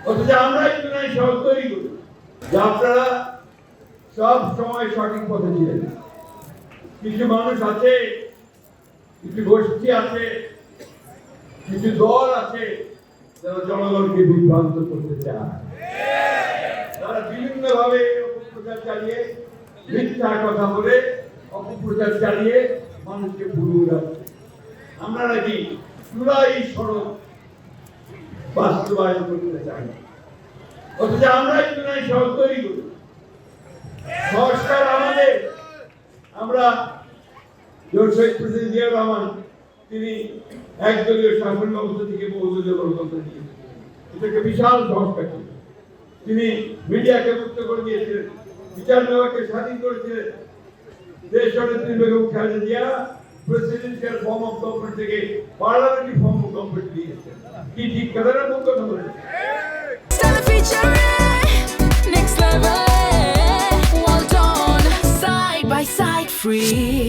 অথচ আমরা একটু নাই সহজ তৈরি করি যে আপনারা সব সময় সঠিক পথে ছিলেন। কিছু মানুষ আছে, কিছু গোষ্ঠী আছে, কিছু দল আছে যারা জনগণকে বিভ্রান্ত করতে চায়। তারা বিভিন্ন ভাবে অপপ্রচার চালিয়ে, মিথ্যা কথা বলে অপপ্রচার চালিয়ে মানুষকে ভুলিয়ে যাচ্ছে। আমরা নাকি চূড়াই সড়ক বাস্তবায়ন করতে চাই, অথচ আমরা একটু নাই সহজ তৈরি করি। সংস্কার আমাদের। আমরা শহীদ প্রেসিডেন্ট জিয়াউর রহমান তিনি একদলীয় শাসন ব্যবস্থা থেকে বহুদলীয় গণতন্ত্র নিয়েছেন। এটা একটা বিশাল সংস্কার ছিল। তিনি মিডিয়াকে মুক্ত করে দিয়েছিলেন, বিচার বিভাগকে স্বাধীন করেছিলেন। দেশ নেত্রী Begum Khaleda Zia presidential form of government থেকে পার্লামেন্টারি ফর্ম অফ গভর্নমেন্ট দিয়েছেন। কি ঠিক কথা না ভুল কথা বলেছেন? Next level, well done, side by side, free.